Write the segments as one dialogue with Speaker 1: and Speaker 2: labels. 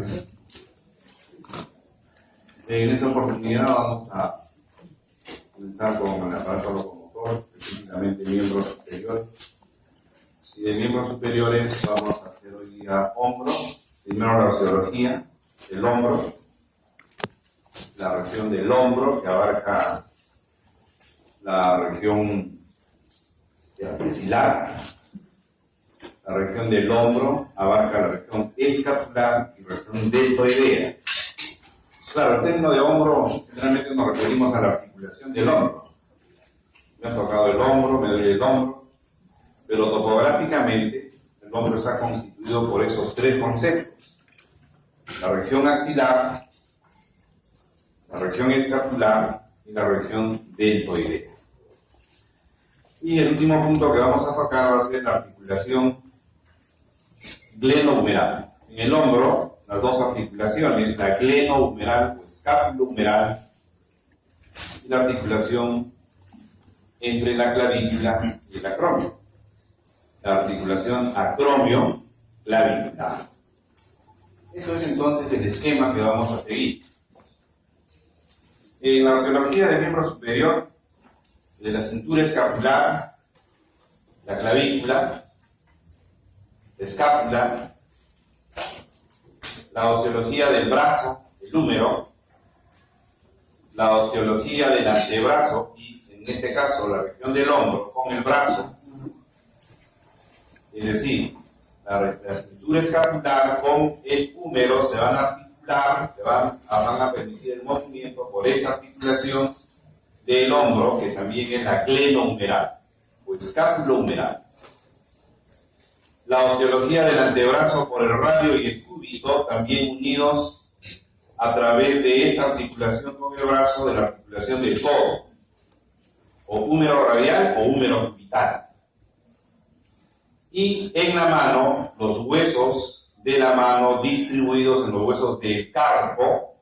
Speaker 1: tardes. En esta oportunidad vamos a comenzar con el aparato locomotor, específicamente miembros superiores. Y de miembros superiores vamos a hacer hoy día hombro. Primero la fisiología del hombro, la región del hombro que abarca la región axilar. La región del hombro abarca la región escapular y región deltoidea. Claro, el término de hombro, generalmente nos referimos a la articulación del hombro. Me ha tocado el hombro, me duele el hombro, pero topográficamente el hombro está constituido por esos tres conceptos: la región axilar, la región escapular y la región deltoidea. Y el último punto que vamos a tocar va a ser la articulación glenohumeral. En el hombro, las dos articulaciones, la glenohumeral o escapulohumeral y la articulación entre la clavícula y el acromio. La articulación acromio-clavicular. Eso es entonces el esquema que vamos a seguir. En la fisiología del miembro superior, de la cintura escapular, la clavícula, la escápula, la osteología del brazo, el húmero, la osteología del antebrazo y, en este caso, la región del hombro con el brazo, es decir, la cintura escapular con el húmero se van a articular, van a permitir el movimiento por esa articulación del hombro, que también es la glenohumeral o escapulohumeral. La osteología del antebrazo por el radio y el cúbito, también unidos a través de esta articulación con el brazo, de la articulación del codo, o húmero radial o húmero cubital. Y en la mano, los huesos de la mano distribuidos en los huesos del carpo,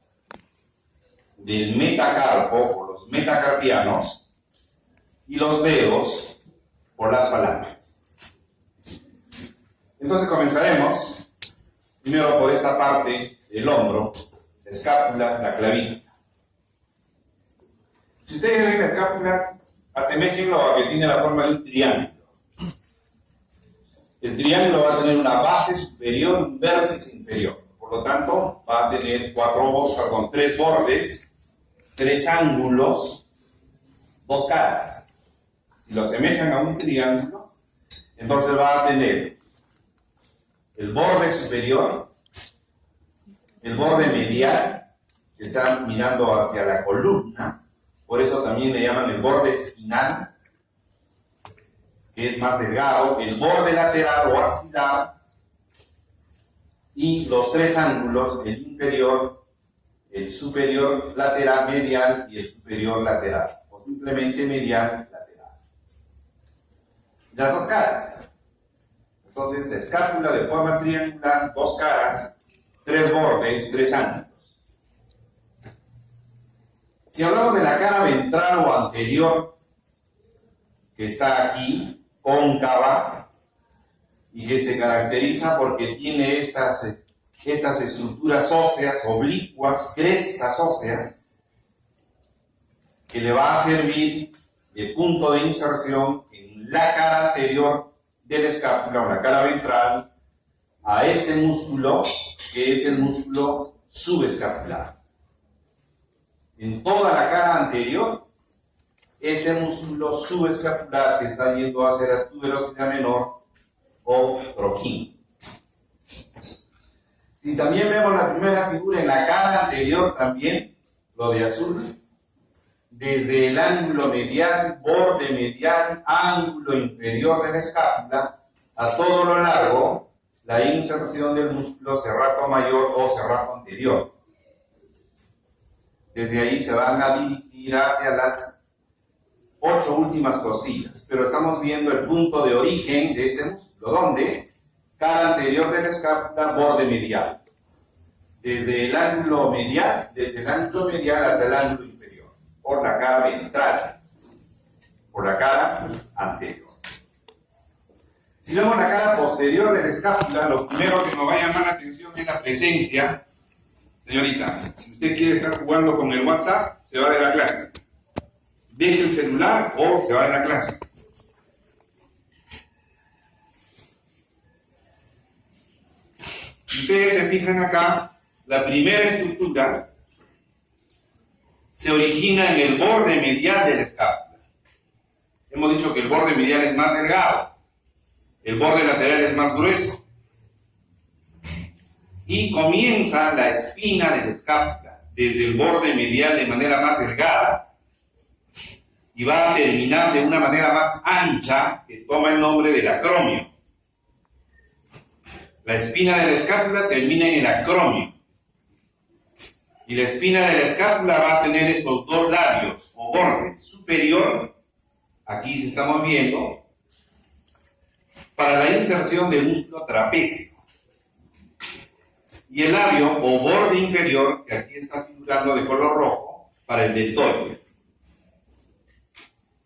Speaker 1: del metacarpo o los metacarpianos, y los dedos por las falanges. Entonces comenzaremos primero por esta parte del hombro, la escápula, la clavícula. Si ustedes ven la escápula, aseméjenlo a que tiene la forma de un triángulo. El triángulo va a tener una base superior y un vértice inferior. Por lo tanto, va a tener tres bordes, tres ángulos, dos caras. Si lo asemejan a un triángulo, entonces va a tener el borde superior, el borde medial, que está mirando hacia la columna, por eso también le llaman el borde espinal, que es más delgado, el borde lateral o axilar, y los tres ángulos, el inferior, el superior lateral medial y el superior lateral, o simplemente medial lateral. Las dos caras. Entonces, la escápula de forma triangular, dos caras, tres bordes, tres ángulos. Si hablamos de la cara ventral o anterior, que está aquí, cóncava, y que se caracteriza porque tiene estas estructuras óseas, oblicuas, crestas óseas, que le va a servir de punto de inserción en la cara anterior de la escápula o la cara ventral a este músculo, que es el músculo subescapular. En toda la cara anterior, este músculo subescapular que está yendo hacia la tuberosidad menor o troquín. Si también vemos la primera figura en la cara anterior también, lo de azul, desde el ángulo medial, borde medial, ángulo inferior de la escápula, a todo lo largo, la inserción del músculo serrato mayor o serrato anterior. Desde ahí se van a dirigir hacia las 8 últimas costillas, pero estamos viendo el punto de origen de ese músculo, donde cara anterior de la escápula, borde medial. Desde el ángulo medial hasta el ángulo inferior, por la cara ventral, por la cara anterior. Si vemos la cara posterior de la escápula, lo primero que nos va a llamar la atención es la presencia Señorita, si usted quiere estar jugando con el WhatsApp, se va de la clase. Deje el celular o se va de la clase. Si ustedes se fijan acá, la primera estructura se origina en el borde medial de la escápula. Hemos dicho que el borde medial es más delgado, el borde lateral es más grueso. Y comienza la espina de la escápula desde el borde medial de manera más delgada y va a terminar de una manera más ancha que toma el nombre del acromio. La espina de la escápula termina en el acromio. Y la espina de la escápula va a tener estos dos labios o bordes superior, aquí se estamos viendo, para la inserción del músculo trapézico. Y el labio o borde inferior, que aquí está figurando de color rojo, para el deltoides.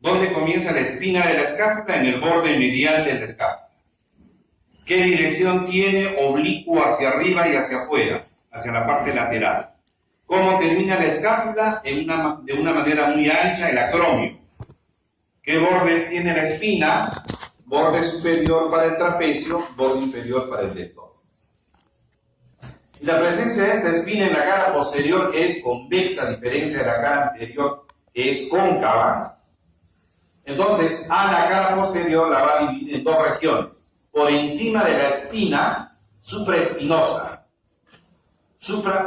Speaker 1: ¿Dónde comienza la espina de la escápula? En el borde medial de la escápula. ¿Qué dirección tiene? Oblicuo hacia arriba y hacia afuera, hacia la parte lateral. ¿Cómo termina la escápula? De una manera muy ancha, el acromio. ¿Qué bordes tiene la espina? Borde superior para el trapecio, borde inferior para el deltoides. Y la presencia de esta espina en la cara posterior, que es convexa, a diferencia de la cara anterior, que es cóncava, entonces a la cara posterior la va a dividir en dos regiones. Por encima de la espina supraespinosa,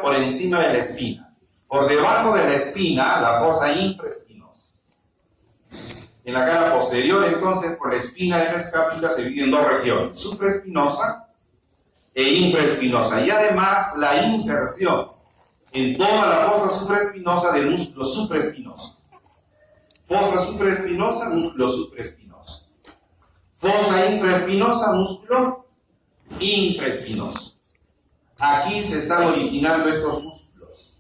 Speaker 1: por encima de la espina. Por debajo de la espina, la fosa infraespinosa. En la cara posterior, entonces, por la espina de la escápula se divide en dos regiones, supraespinosa e infraespinosa. Y además, la inserción en toda la fosa supraespinosa del músculo supraespinoso. Fosa supraespinosa, músculo supraespinoso. Fosa infraespinosa, músculo infraespinoso. Aquí se están originando estos músculos.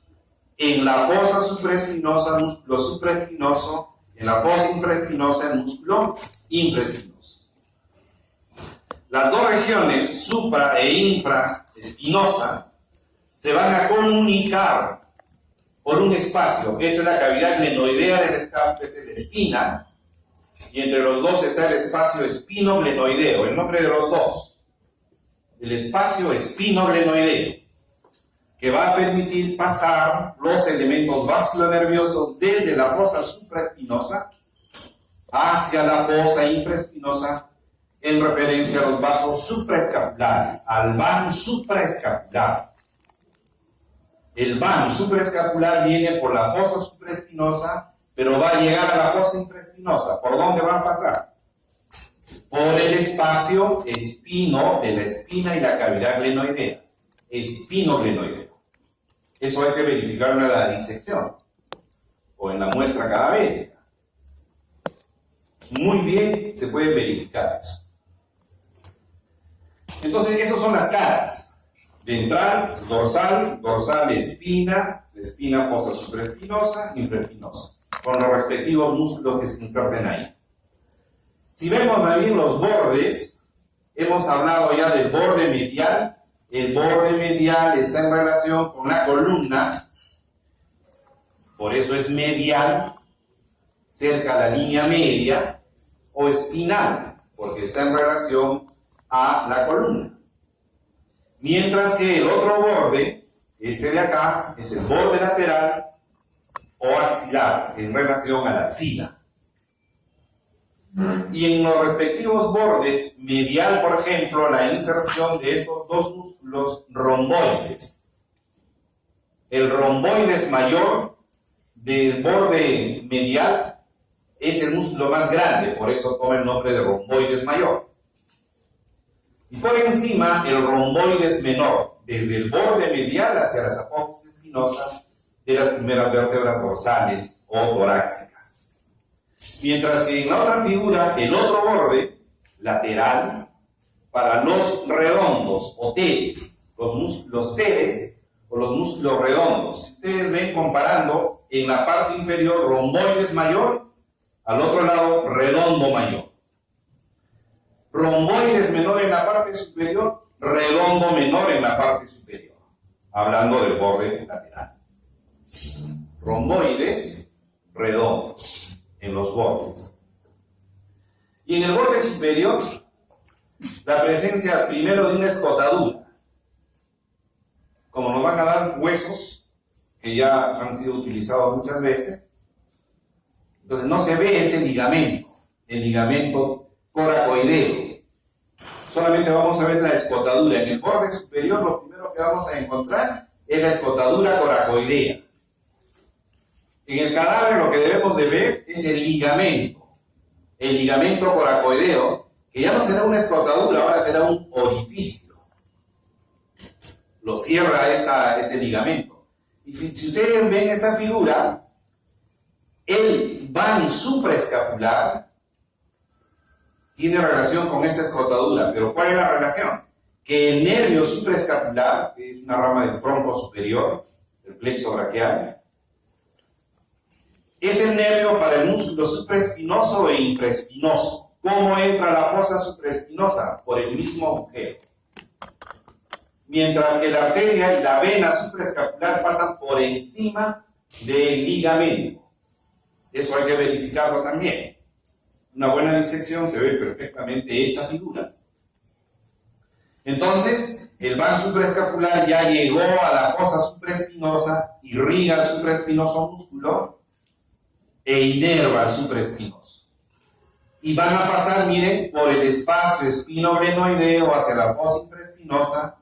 Speaker 1: En la fosa supraespinosa, músculo supraespinoso. En la fosa infraespinosa, el músculo infraespinoso. Las dos regiones, supra e infraespinosa, se van a comunicar por un espacio. Esta es la cavidad glenoidea del escape de la espina. Y entre los dos está el espacio espinoglenoideo, el nombre de los dos. El espacio espinoglenoideo, que va a permitir pasar los elementos vasculonerviosos desde la fosa supraespinosa hacia la fosa infraespinosa en referencia a los vasos supraescapulares, al van supraescapular. El van supraescapular viene por la fosa supraespinosa, pero va a llegar a la fosa infraespinosa. ¿Por dónde va a pasar? Por el espacio espino de la espina y la cavidad glenoidea. Espinoglenoideo. Eso hay que verificarlo en la disección o en la muestra cadavérica. Muy bien, se puede verificar eso. Entonces, esas son las caras. Ventral, dorsal, espina fosa supraespinosa, infraespinosa, con los respectivos músculos que se inserten ahí. Si vemos también los bordes, hemos hablado ya del borde medial. El borde medial está en relación con la columna, por eso es medial, cerca a la línea media, o espinal, porque está en relación a la columna. Mientras que el otro borde, este de acá, es el borde lateral o axilar, en relación a la axila. Y en los respectivos bordes, medial, por ejemplo, la inserción de estos dos músculos romboides. El romboides mayor del borde medial es el músculo más grande, por eso toma el nombre de romboides mayor. Y por encima, el romboides menor, desde el borde medial hacia las apófisis espinosas de las primeras vértebras dorsales o torácicas. Mientras que en la otra figura, el otro borde lateral, para los redondos o teres, los músculos teres o los músculos redondos. Si ustedes ven comparando, en la parte inferior romboides mayor, al otro lado redondo mayor. Romboides menor en la parte superior, redondo menor en la parte superior. hablando del borde lateral. Romboides redondos en los bordes. Y en el borde superior, la presencia primero de una escotadura. Como nos van a dar huesos que ya han sido utilizados muchas veces, entonces no se ve este ligamento, el ligamento coracoideo. Solamente vamos a ver la escotadura. En el borde superior lo primero que vamos a encontrar es la escotadura coracoidea. En el cadáver lo que debemos de ver es el ligamento coracoideo, que ya no será una escotadura, ahora será un orificio. Lo cierra este ligamento. Y si ustedes ven esta figura, el van supraescapular tiene relación con esta escotadura, pero ¿cuál es la relación? Que el nervio supraescapular, que es una rama del tronco superior, el plexo braquial, es el nervio para el músculo supraespinoso e infraespinoso. ¿Cómo entra la fosa supraespinosa? Por el mismo agujero. Mientras que la arteria y la vena supraescapular pasan por encima del ligamento. Eso hay que verificarlo también. Una buena disección se ve perfectamente esta figura. Entonces, el van supraescapular ya llegó a la fosa supraespinosa, irriga el supraespinoso músculo e inerva el supraespinoso. Y van a pasar, miren, por el espacio espinoglenoideo hacia la fosa infraespinosa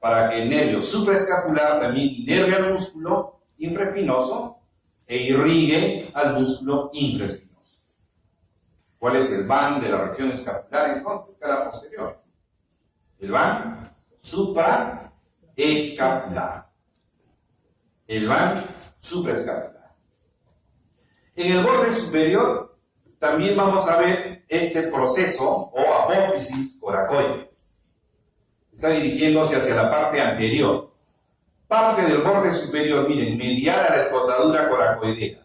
Speaker 1: para que el nervio supraescapular también inerve al músculo infraespinoso e irrigue al músculo infraespinoso. ¿Cuál es el van de la región escapular entonces? Cara posterior. El van supraescapular. El van supraescapular. En el borde superior también vamos a ver este proceso o apófisis coracoides. Está dirigiéndose hacia la parte anterior. Parte del borde superior, miren, medial a la escotadura coracoidea.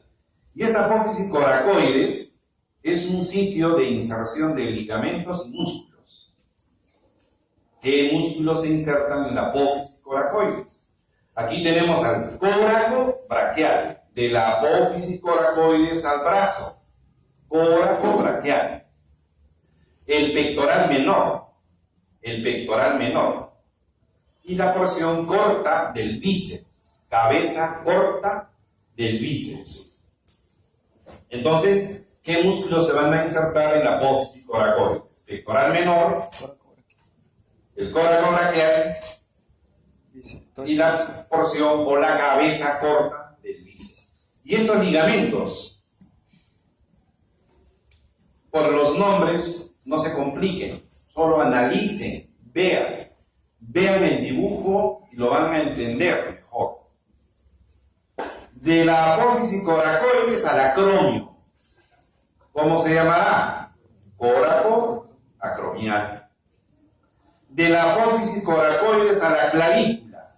Speaker 1: Y esta apófisis coracoides es un sitio de inserción de ligamentos y músculos. ¿Qué músculos se insertan en la apófisis coracoides? Aquí tenemos al córaco braquial, de la apófisis coracoides al brazo. Córaco braquial. El pectoral menor. Y la porción corta del bíceps. Cabeza corta del bíceps. Entonces, ¿qué músculos se van a insertar en la apófisis coracoides? Pectoral menor, el córaco braquial y la porción o la cabeza corta del bíceps. Y estos ligamentos, por los nombres, no se compliquen, solo analicen, vean el dibujo y lo van a entender mejor. De la apófisis coracoides al acromio. ¿Cómo se llamará? Córaco acromial. De la apófisis coracoides a la clavícula.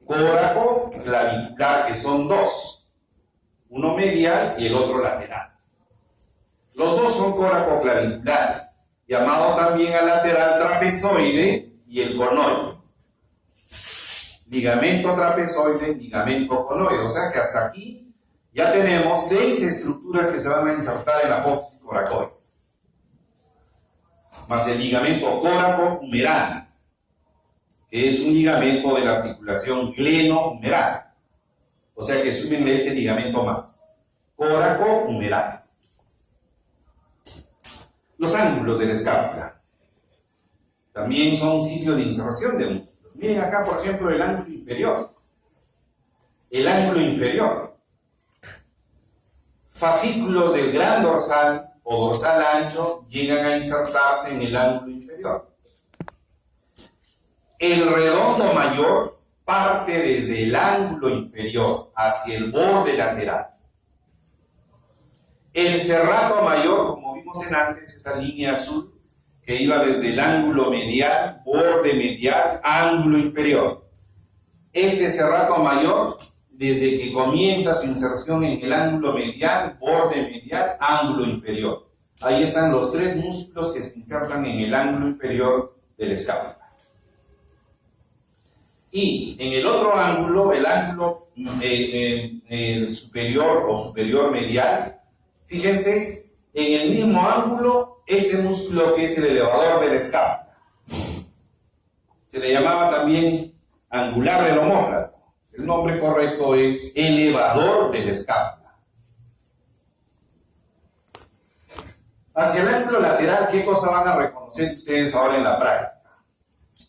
Speaker 1: Córaco clavicular, que son dos. Uno medial y el otro lateral. Los dos son coracoclaviculares, llamado también al lateral trapezoide y el conoide. Ligamento trapezoide, ligamento conoide. O sea que hasta aquí ya tenemos 6 estructuras que se van a insertar en la apófisis coracoides. Más el ligamento córaco-humeral, que es un ligamento de la articulación gleno-humeral. O sea que súmenle ese ligamento más. Córaco-humeral. Los ángulos de la escápula también son sitios de inserción de músculos. Miren acá, por ejemplo, el ángulo inferior. El ángulo inferior. Fascículos del gran dorsal o dorsal ancho llegan a insertarse en el ángulo inferior. El redondo mayor parte desde el ángulo inferior hacia el borde lateral. El serrato mayor, como vimos en antes, esa línea azul que iba desde el ángulo medial, borde medial, ángulo inferior. Este serrato mayor, desde que comienza su inserción en el ángulo medial, borde medial, ángulo inferior. Ahí están los 3 músculos que se insertan en el ángulo inferior del escápula. Y en el otro ángulo, el ángulo el superior o superior medial, fíjense, en el mismo ángulo, este músculo que es el elevador de la escápula. Se le llamaba también angular del omóplato. El nombre correcto es elevador de la escápula. Hacia el ángulo lateral, ¿qué cosa van a reconocer ustedes ahora en la práctica?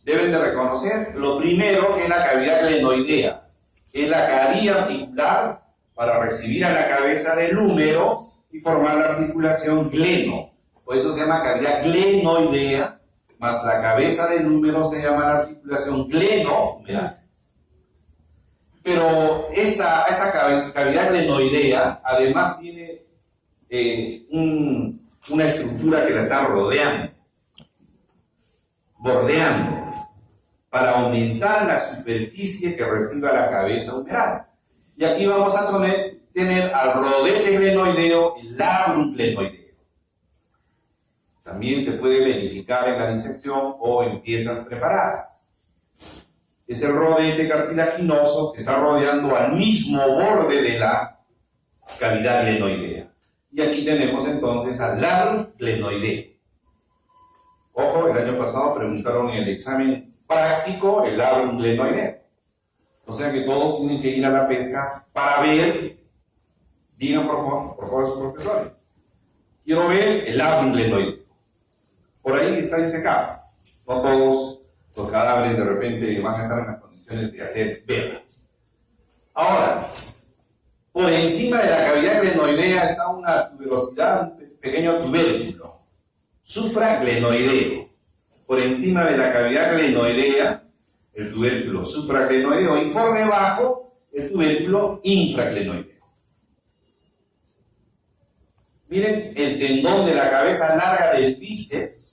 Speaker 1: Deben de reconocer lo primero, que es la cavidad glenoidea, que es la cadilla articular para recibir a la cabeza del húmero y formar la articulación gleno. Por eso se llama cavidad glenoidea, más la cabeza del húmero se llama la articulación glenohumeral. Pero esa cavidad glenoidea además tiene una estructura que la está rodeando, bordeando, para aumentar la superficie que reciba la cabeza humeral. Y aquí vamos a tener al rodete glenoideo, el labrum glenoideo. También se puede verificar en la disección o en piezas preparadas. Es el rodete cartilaginoso que está rodeando al mismo borde de la cavidad glenoidea. Y aquí tenemos entonces al labrum glenoideo. Ojo, el año pasado preguntaron en el examen práctico el labrum glenoideo. O sea que todos tienen que ir a la pesca para ver, digan por favor a sus profesores, quiero ver el labrum glenoideo. Por ahí está disecado. No todos los cadáveres de repente van a estar en las condiciones de hacer ver. Ahora, por encima de la cavidad glenoidea está una tuberosidad, un pequeño tubérculo, supraglenoideo. Por encima de la cavidad glenoidea, el tubérculo supraglenoideo, y por debajo, el tubérculo infraglenoideo. Miren el tendón de la cabeza larga del bíceps,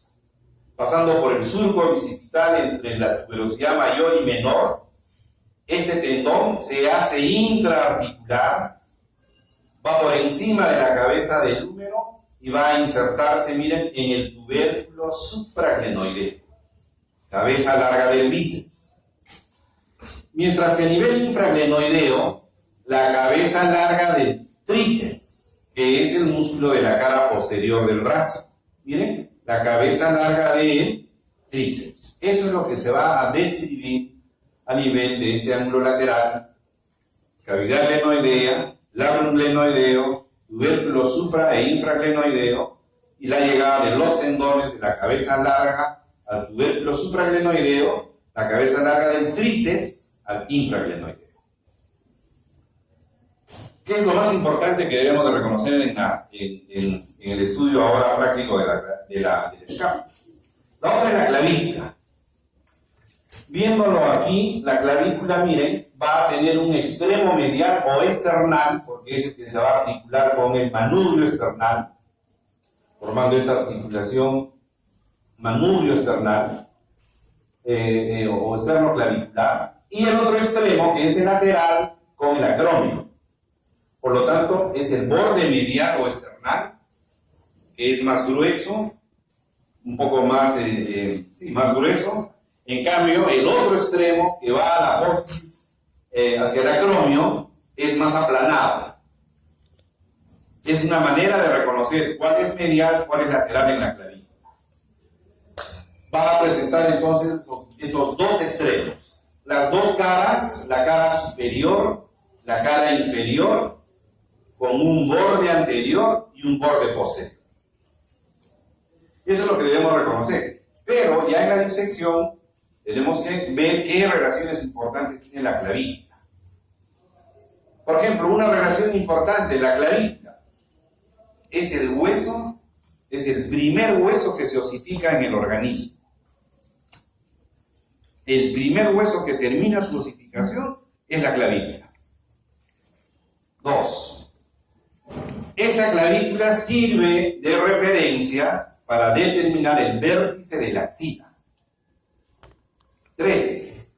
Speaker 1: pasando por el surco bicipital entre la tuberosidad mayor y menor. Este tendón se hace intraarticular, va por encima de la cabeza del húmero y va a insertarse, miren, en el tubérculo supraglenoideo, cabeza larga del bíceps. Mientras que a nivel infraglenoideo, la cabeza larga del tríceps, que es el músculo de la cara posterior del brazo. Miren, la cabeza larga del tríceps. Eso es lo que se va a describir a nivel de este ángulo lateral: cavidad glenoidea, labrum glenoideo, tubérculo supra e infraglenoideo, y la llegada de los tendones de la cabeza larga al tubérculo supraglenoideo, la cabeza larga del tríceps al infraglenoideo. ¿Qué es lo más importante que debemos de reconocer en el estudio ahora práctico de la escápula? La otra es la clavícula. Viéndolo aquí, la clavícula, miren, va a tener un extremo medial o external, porque es el que se va a articular con el manubrio external, formando esta articulación manubrio external o externo clavicular, y el otro extremo, que es el lateral, con el acromio. Por lo tanto, es el borde medial o external, que es más grueso, un poco más, más grueso. En cambio, el otro extremo, que va a la apófisis hacia el acromio, es más aplanado. Es una manera de reconocer cuál es medial, cuál es lateral en la clavícula. Va a presentar entonces estos dos extremos. Las dos caras, la cara superior, la cara inferior, con un borde anterior y un borde posterior. Eso es lo que debemos reconocer. Pero ya en la disección tenemos que ver qué relaciones importantes tiene la clavícula. Por ejemplo, una relación importante, la clavícula es el hueso, es el primer hueso que se osifica en el organismo. El primer hueso que termina su osificación es la clavícula. 2. Esta clavícula sirve de referencia para determinar el vértice de la axila. 3.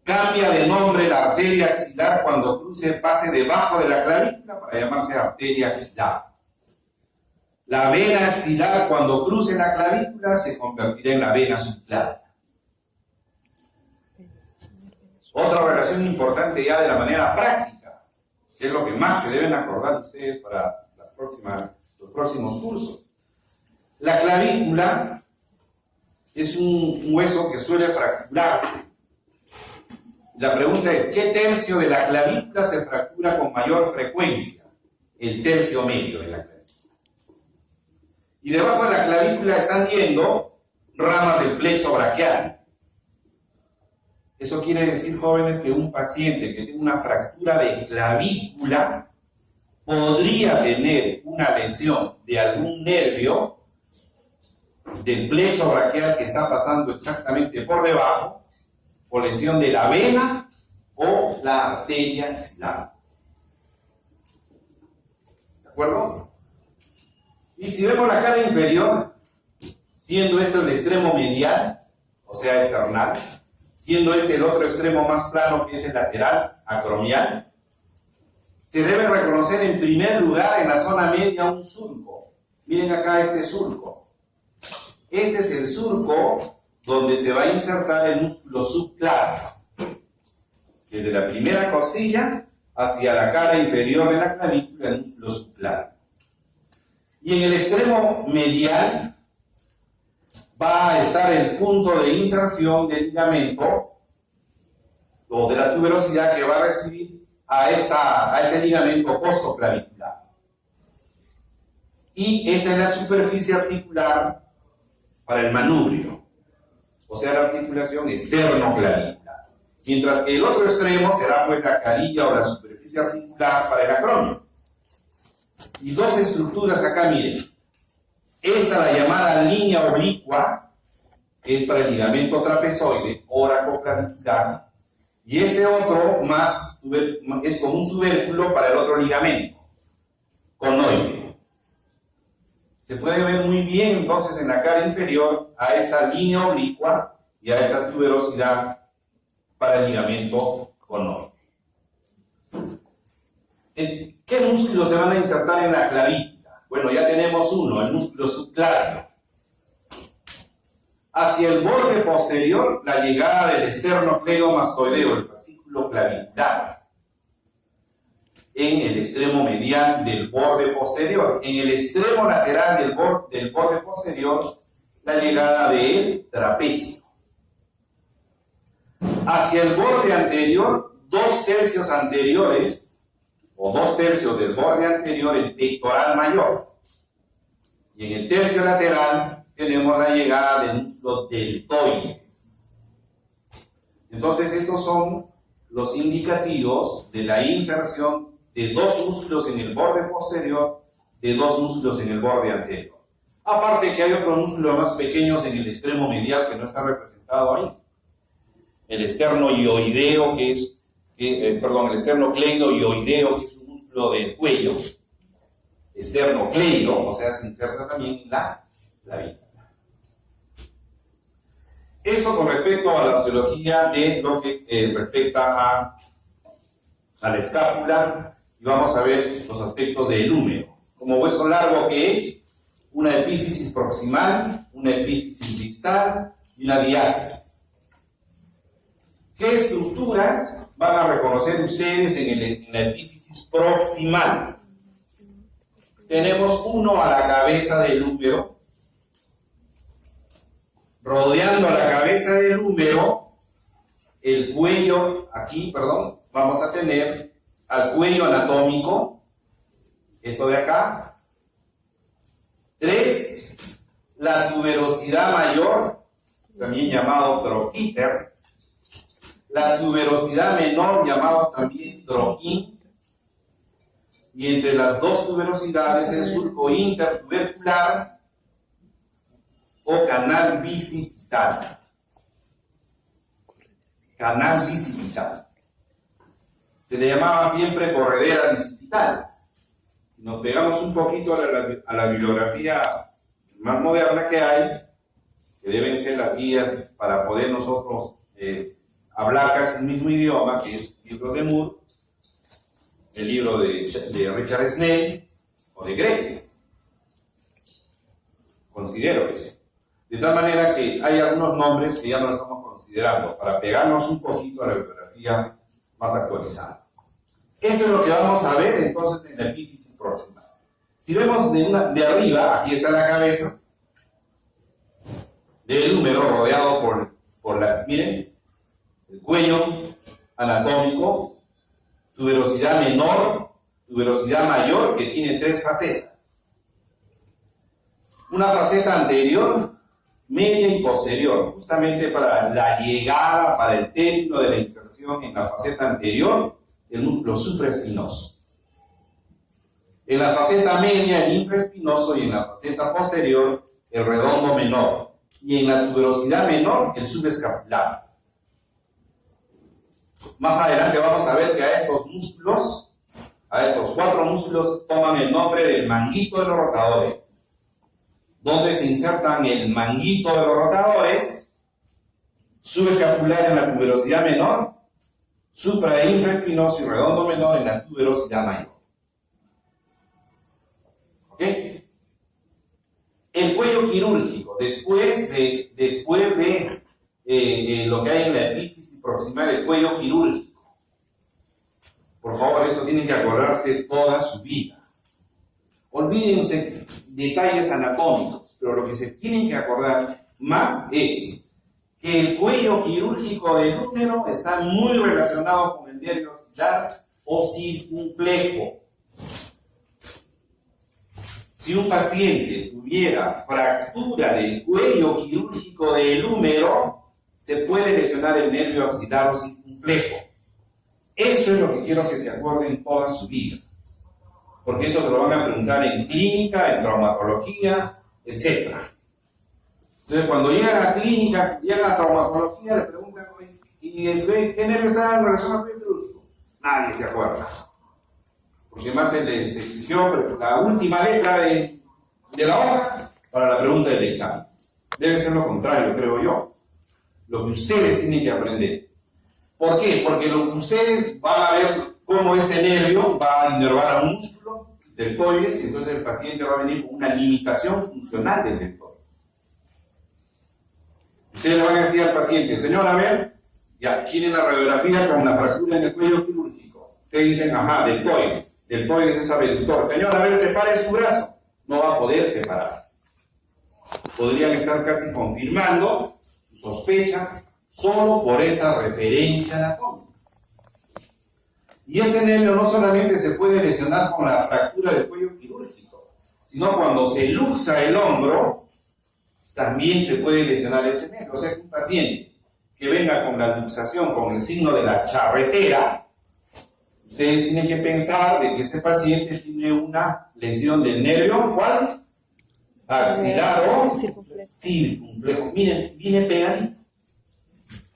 Speaker 1: Cambia de nombre la arteria axilar cuando pase debajo de la clavícula para llamarse arteria axilar. La vena axilar, cuando cruce la clavícula, se convertirá en la vena subclavia. Otra relación importante ya de la manera práctica, que es lo que más se deben acordar ustedes para los próximos cursos. La clavícula es un hueso que suele fracturarse. La pregunta es, ¿qué tercio de la clavícula se fractura con mayor frecuencia? El tercio medio de la clavícula. Y debajo de la clavícula están yendo ramas del plexo braquial. Eso quiere decir, jóvenes, que un paciente que tiene una fractura de clavícula podría tener una lesión de algún nervio del plexo braquial que está pasando exactamente por debajo, o lesión de la vena o la arteria axilar. ¿De acuerdo? Y si vemos la cara inferior, siendo este el extremo medial, o sea, esternal, siendo este el otro extremo más plano, que es el lateral, acromial, se debe reconocer en primer lugar en la zona media un surco. Miren acá este surco. Este es el surco donde se va a insertar el músculo subclavo, desde la primera costilla hacia la cara inferior de la clavícula, el músculo subclavo. Y en el extremo medial va a estar el punto de inserción del ligamento o de la tuberosidad que va a recibir a este ligamento costoclavicular. Y esa es la superficie articular para el manubrio, o sea, la articulación esternoclavicular. Mientras que el otro extremo será pues la carilla o la superficie articular para el acromio. Y dos estructuras acá, miren. Esta, la llamada línea oblicua, que es para el ligamento trapezoide, oracoclavicular, y este otro es como un tubérculo para el otro ligamento, conoide. Se puede ver muy bien entonces en la cara inferior a esta línea oblicua y a esta tuberosidad para el ligamento conoide. ¿Qué músculos se van a insertar en la clavícula? Bueno, ya tenemos uno, el músculo subclavio. Hacia el borde posterior, la llegada del esternocleidomastoideo, el fascículo clavicular. En el extremo medial del borde posterior. En el extremo lateral del borde posterior, la llegada del trapecio. Hacia el borde anterior, 2/3 anteriores, o 2/3 del borde anterior, el pectoral mayor. Y en el tercio lateral tenemos la llegada del músculo deltoides. Entonces estos son los indicativos de la inserción de 2 músculos en el borde posterior, de 2 músculos en el borde anterior. Aparte que hay otros músculos más pequeños en el extremo medial que no está representado ahí. El esternocleidomastoideo, el esternocleidomastoideo, que es un músculo del cuello, esternocleido, o sea, se inserta también en la clavícula. Eso con respecto a la fisiología de lo que respecta a la escápula, y vamos a ver los aspectos del húmero. Como hueso largo que es, una epífisis proximal, una epífisis distal y una diáfisis. ¿Qué estructuras van a reconocer ustedes en la epífisis proximal? Tenemos uno a la cabeza del húmero. Rodeando a la cabeza del húmero, el cuello, vamos a tener al cuello anatómico, esto de acá. 3, la tuberosidad mayor, también llamado troquíter. La tuberosidad menor, llamado también troquín. Y entre las 2 tuberosidades, el surco intertubercular o canal bicipital. Canal bicipital. Se le llamaba siempre corredera bicipital. Si nos pegamos un poquito a la bibliografía más moderna que hay, que deben ser las guías para poder nosotros hablar casi el mismo idioma, que es libros de Moore, el libro de Richard Snell o de Gray. Considero eso. De tal manera que hay algunos nombres que ya no estamos considerando, para pegarnos un poquito a la bibliografía radiografía más actualizada. Esto es lo que vamos a ver entonces en la epífisis proximal. Si vemos de arriba, aquí está la cabeza del húmero rodeado miren, el cuello anatómico, tuberosidad menor, tuberosidad mayor, que tiene 3 facetas. Una faceta anterior, media y posterior, justamente para la llegada, para el término de la inserción en la faceta anterior, el núcleo supraespinoso. En la faceta media, el infraespinoso, y en la faceta posterior, el redondo menor. Y en la tuberosidad menor, el subescapular. Más adelante vamos a ver que a estos músculos, a estos 4 músculos, toman el nombre del manguito de los rotadores. Donde se insertan el manguito de los rotadores, subescapular en la tuberosidad menor, supra e infraespinoso y redondo menor en la tuberosidad mayor. ¿Ok? El cuello quirúrgico, después de lo que hay en la epífisis proximal, el cuello quirúrgico. Por favor, esto tienen que acordarse toda su vida. Olvídense detalles anatómicos, pero lo que se tienen que acordar más es que el cuello quirúrgico del útero está muy relacionado con el nervio axilar o circunflejo. Si un paciente tuviera fractura del cuello quirúrgico del húmero, se puede lesionar el nervio axilar o circunflejo. Eso es lo que quiero que se acuerden toda su vida, porque eso se lo van a preguntar en clínica, en traumatología, etc. Entonces, cuando llegan a la clínica, llegan a traumatología, le preguntan, ¿y qué nervio está en relación al cuello quirúrgico? Nadie se acuerda. Porque más se les exigió la última letra de la hoja para la pregunta del examen. Debe ser lo contrario, creo yo. Lo que ustedes tienen que aprender. ¿Por qué? Porque lo que ustedes van a ver cómo este nervio va a inervar a un músculo deltoides, y entonces el paciente va a venir con una limitación funcional del deltoides. Ustedes le van a decir al paciente, señor, a ver, ya tiene la radiografía con la fractura en el cuello quirúrgico. Ustedes dicen, ajá, deltoides. Deltoides es abductor. Señor, a ver, separe su brazo. No va a poder separar. Podrían estar casi confirmando su sospecha solo por esta referencia anatómica. Y este nervio no solamente se puede lesionar con la fractura del cuello quirúrgico, sino cuando se luxa el hombro, también se puede lesionar ese nervio. O sea, que un paciente que venga con la luxación, con el signo de la charretera, ustedes tienen que pensar de que este paciente tiene una lesión del nervio, ¿cuál? Axilar o circunflejo. Miren, viene pegadito.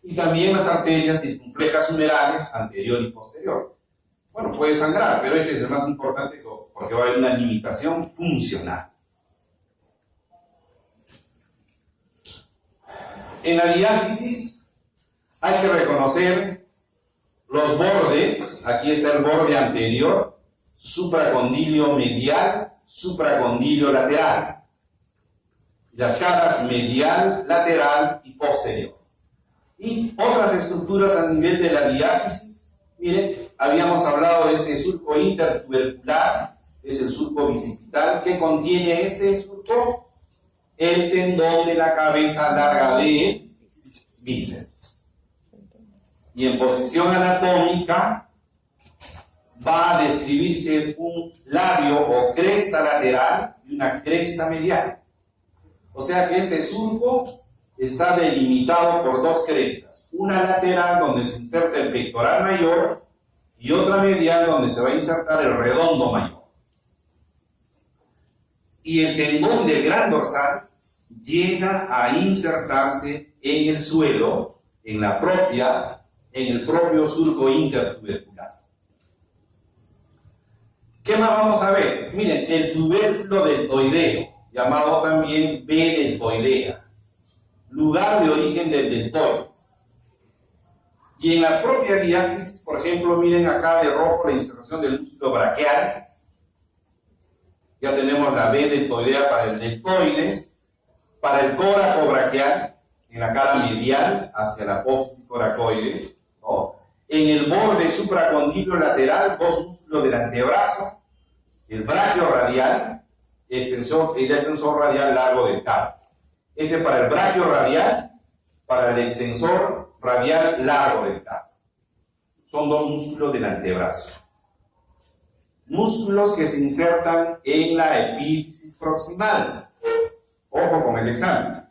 Speaker 1: Y también las arterias circunflejas humerales, anterior y posterior. Bueno, puede sangrar, pero este es el más importante porque va a haber una limitación funcional. En la diáfisis hay que reconocer los bordes. Aquí está el borde anterior, supracondilio medial, supracondilio lateral. Las caras medial, lateral y posterior. Y otras estructuras a nivel de la diáfisis. Miren, habíamos hablado de este surco intertubercular, es el surco bicipital. ¿Qué contiene este surco? El tendón de la cabeza larga de bíceps. Y en posición anatómica va a describirse un labio o cresta lateral y una cresta medial. O sea que este surco está delimitado por 2 crestas. Una lateral donde se inserta el pectoral mayor y otra medial donde se va a insertar el redondo mayor. Y el tendón del gran dorsal llega a insertarse en el suelo, en el propio surco intertubercular. ¿Qué más vamos a ver? Miren, el tubérculo deltoideo, llamado también B deltoidea, lugar de origen del deltoides. Y en la propia diáfisis, por ejemplo, miren acá de rojo la inserción del músculo braquial. Ya tenemos la B deltoidea para el deltoides, para el córaco braquial, en la cara medial hacia la apófisis coracoides, ¿no? En el borde supracondilo lateral, dos músculos del antebrazo, el brachioradial, el extensor radial largo del carpo. Este es para el brachioradial, para el extensor radial largo del carpo. Son dos músculos del antebrazo. Músculos que se insertan en la epífisis proximal. Ojo con el examen.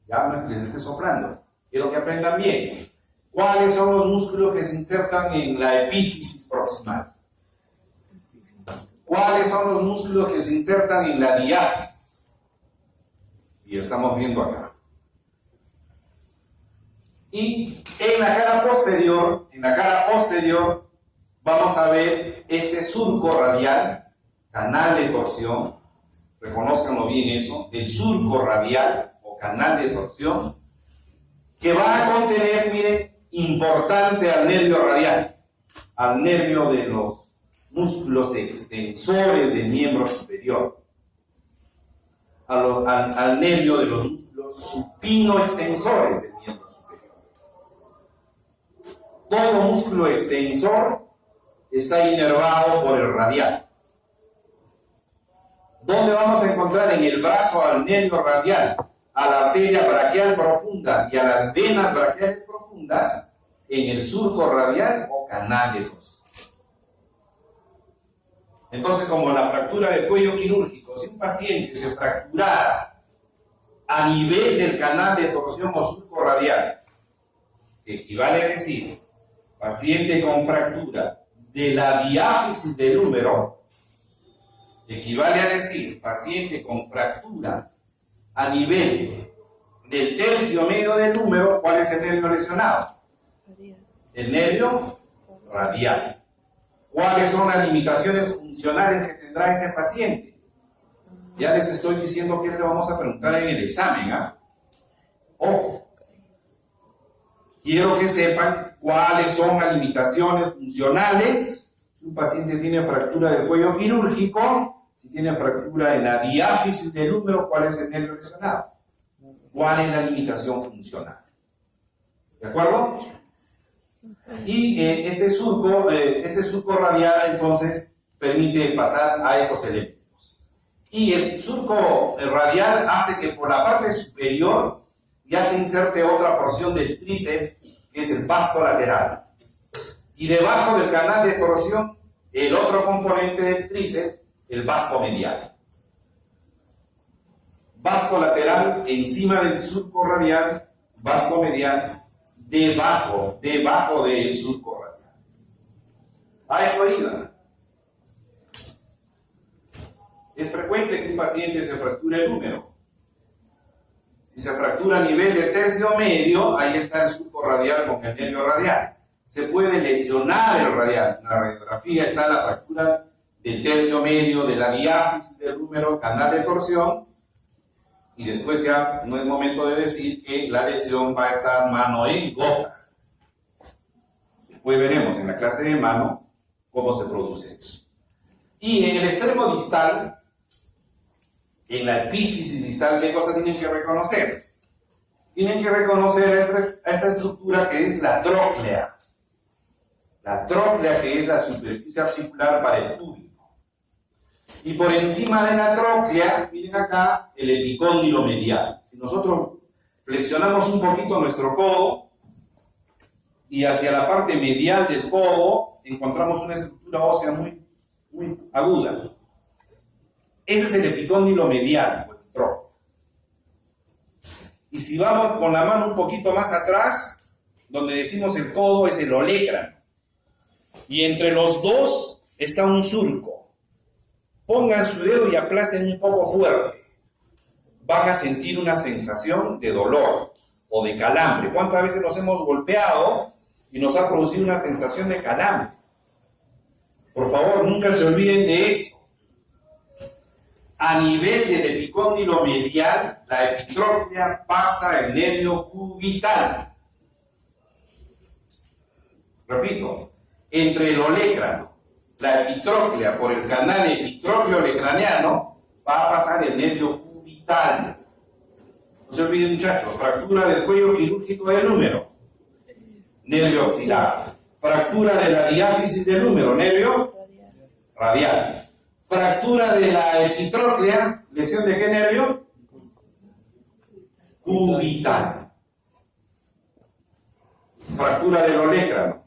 Speaker 1: Ya no es que les esté soplando. Quiero que aprendan bien. ¿Cuáles son los músculos que se insertan en la epífisis proximal? ¿Cuáles son los músculos que se insertan en la diáfisis? Y lo estamos viendo acá. Y en la cara posterior, vamos a ver este surco radial, canal de torsión. Reconózcanlo bien eso, el surco radial o canal de torsión, que va a contener, miren, importante al nervio radial, al nervio de los músculos extensores del miembro superior, al nervio de los músculos supino extensores del miembro superior. Todo músculo extensor está inervado por el radial. ¿Dónde vamos a encontrar en el brazo al nervio radial, a la arteria braquial profunda y a las venas braquiales profundas? En el surco radial o canal de torsión. Entonces, como la fractura del cuello quirúrgico, si un paciente se fracturara a nivel del canal de torsión o surco radial, que equivale a decir, paciente con fractura de la diáfisis del húmero, equivale a decir, paciente con fractura a nivel del tercio medio del húmero, ¿cuál es el nervio lesionado? El nervio radial. ¿Cuáles son las limitaciones funcionales que tendrá ese paciente? Ya les estoy diciendo que le vamos a preguntar en el examen. Ojo. Quiero que sepan cuáles son las limitaciones funcionales. Si un paciente tiene fractura del cuello quirúrgico, si tiene fractura en la diáfisis del húmero, ¿cuál es el nervio lesionado? ¿Cuál es la limitación funcional? ¿De acuerdo? Y este surco radial entonces permite pasar a estos elementos. Y el surco radial hace que por la parte superior ya se inserte otra porción del tríceps, que es el vasto lateral. Y debajo del canal de torsión, el otro componente del tríceps, el vasto medial. Vasto lateral encima del surco radial, vasto medial debajo del surco radial. A eso iba. Es frecuente que un paciente se fracture el húmero. Si se fractura a nivel del tercio medio, ahí está el surco radial con el nervio radial. Se puede lesionar el radial. En la radiografía está la fractura del tercio medio, de la diáfisis del húmero, canal de torsión. Y después ya no es momento de decir que la lesión va a estar mano en gota. Después veremos en la clase de mano cómo se produce eso. Y en el extremo distal, en la epífisis distal, ¿qué cosa tienen que reconocer? Tienen que reconocer esta estructura que es la tróclea. La tróclea, que es la superficie articular para el púbico. Y por encima de la tróclea, miren acá, el epicóndilo medial. Si nosotros flexionamos un poquito nuestro codo y hacia la parte medial del codo encontramos una estructura ósea muy aguda. Ese es el epicóndilo medial, o el tróclea. Y si vamos con la mano un poquito más atrás, donde decimos el codo es el olecrano. Y entre los dos está un surco. Pongan su dedo y aplasten un poco fuerte. Van a sentir una sensación de dolor o de calambre. ¿Cuántas veces nos hemos golpeado y nos ha producido una sensación de calambre? Por favor, nunca se olviden de eso. A nivel del epicóndilo medial, la epitróclea pasa el nervio cubital. Repito, entre el olecrano, la epitróclea por el canal epitrócleo-olecraniano, va a pasar el nervio cubital. No se olviden, muchachos, fractura del cuello quirúrgico del húmero, nervio axilar. Fractura de la diáfisis del húmero, nervio radial. Fractura de la epitróclea, lesión de qué nervio? Cubital. Fractura del olecrano,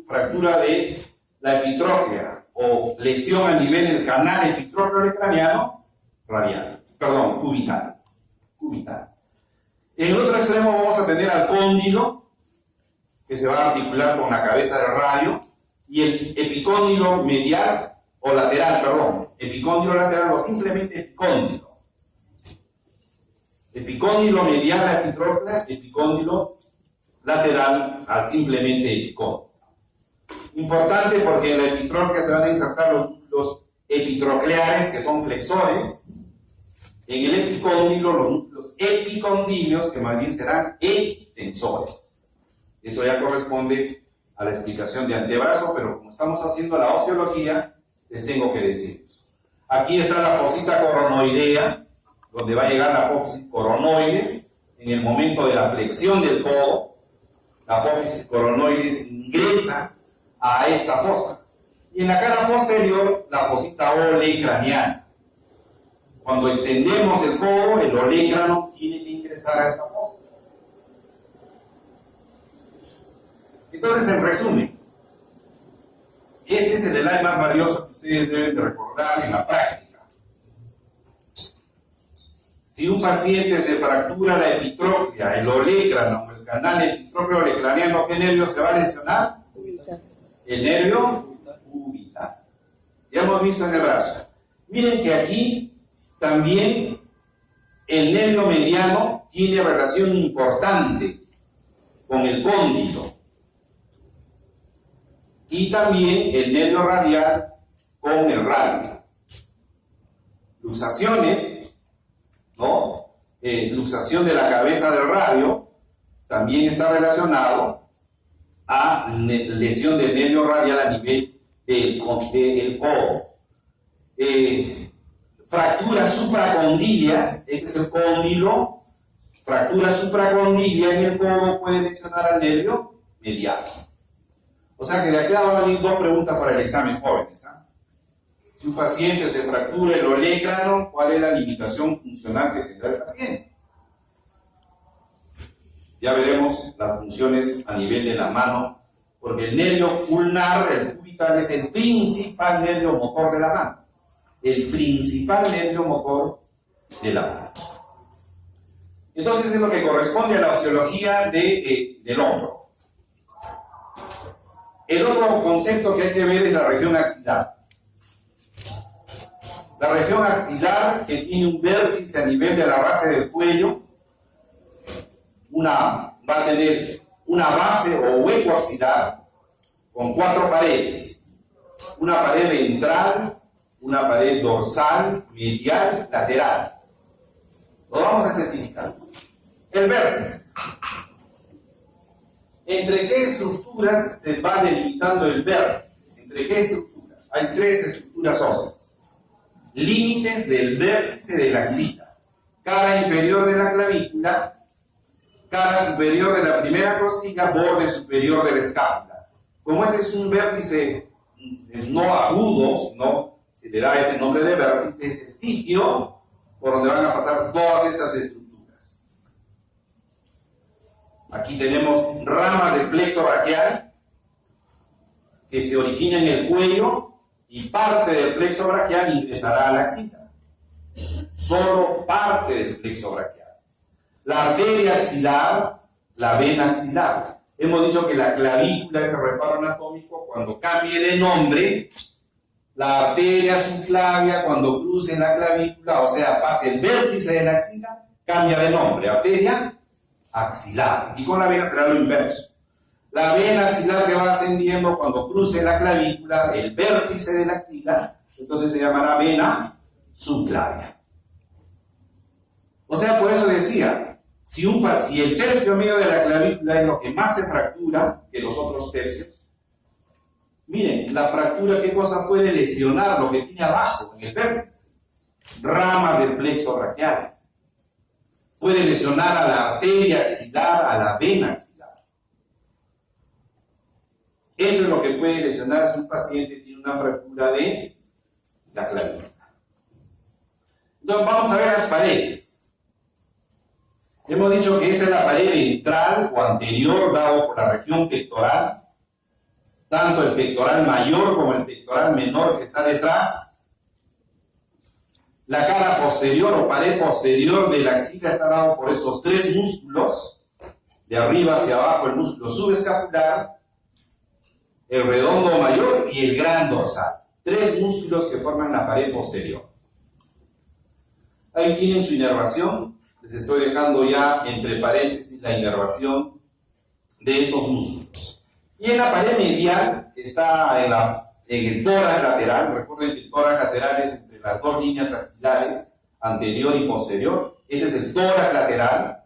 Speaker 1: fractura de la epitróclea o lesión a nivel del canal epitrócleo-olecraniano radial, perdón, cubital. En el otro extremo vamos a tener al cóndilo, que se va a articular con la cabeza del radio, y el epicóndilo medial o lateral, perdón, epicóndilo lateral o simplemente epicóndilo. Epicóndilo medial a la epitróclea, epicóndilo lateral al simplemente epicóndilo. Importante porque en la epitróclea se van a insertar los epitrocleares, que son flexores. En el epicóndilo, los epicondilios, que más bien serán extensores. Eso ya corresponde a la explicación de antebrazo, pero como estamos haciendo la osteología, les tengo que decir eso. Aquí está la fosita coronoidea, donde va a llegar la apófisis coronoides en el momento de la flexión del codo. La apófisis coronoides ingresa a esta fosa. Y en la cara posterior, la fosita olecraniana. Cuando extendemos el codo, el olecrano tiene que ingresar a esta fosa. Entonces, en resumen, este es el slide más valioso que ustedes deben de recordar en la práctica. Si un paciente se fractura la epitróclea, el olecrano o el canal epitrócleo-olecraniano, ¿qué nervio se va a lesionar? El nervio cubital. Ya hemos visto en el brazo. Miren que aquí también el nervio mediano tiene relación importante con el cóndilo. Y también el nervio radial con el radio. Luxaciones, ¿no? Luxación de la cabeza del radio también está relacionado a lesión del nervio radial a nivel del codo. Fracturas supracondilias, este es el cóndilo. Fractura supracondilia en el codo puede lesionar al nervio medial. O sea que de aquí van a venir dos preguntas para el examen, jóvenes. Si un paciente se fractura el olecrano, ¿cuál es la limitación funcional que tendrá el paciente? Ya veremos las funciones a nivel de la mano, porque el nervio ulnar, el cubital, es el principal nervio motor de la mano. El principal nervio motor de la mano. Entonces es lo que corresponde a la osteología del hombro. El otro concepto que hay que ver es la región axilar. La región axilar, que tiene un vértice a nivel de la base del cuello, va a tener una base o hueco axilar con 4 paredes. Una pared ventral, una pared dorsal, medial, lateral. Lo vamos a especificar. El vértice. ¿Entre qué estructuras se va delimitando el vértice? ¿Entre qué estructuras? Hay 3 estructuras óseas. Límites del vértice de la axila. Cara inferior de la clavícula, cara superior de la primera costilla, borde superior de la escápula. Como este es un vértice no agudo, sino se le da ese nombre de vértice, es el sitio por donde van a pasar todas estas estructuras. Aquí tenemos ramas del plexo braquial que se originan en el cuello y parte del plexo braquial ingresará a la axila. Solo parte del plexo braquial. La arteria axilar, la vena axilar. Hemos dicho que la clavícula es el reparo anatómico. Cuando cambie de nombre, la arteria subclavia, cuando cruce la clavícula, o sea, pase el vértice de la axila, cambia de nombre. Arteria axilar. Y con la vena será lo inverso. La vena axilar que va ascendiendo cuando cruce la clavícula, el vértice de la axila, entonces se llamará vena subclavia. O sea, por eso decía, si el tercio medio de la clavícula es lo que más se fractura que los otros tercios, miren, la fractura, ¿qué cosa puede lesionar lo que tiene abajo, en el vértice? Ramas del plexo braquial. Puede lesionar a la arteria axilar, a la vena axilar. Eso es lo que puede lesionar si un paciente tiene una fractura de la clavícula. Entonces vamos a ver las paredes. Hemos dicho que esta es la pared ventral o anterior dado por la región pectoral, tanto el pectoral mayor como el pectoral menor que está detrás. La cara posterior o pared posterior de la axila está dado por esos tres músculos, de arriba hacia abajo el músculo subescapular, el redondo mayor y el gran dorsal. Tres músculos que forman la pared posterior. Ahí tienen su inervación. Les estoy dejando ya entre paréntesis la inervación de esos músculos. Y en la pared medial está en el tórax lateral. Recuerden que el tórax lateral es entre las dos líneas axilares, anterior y posterior. Este es el tórax lateral.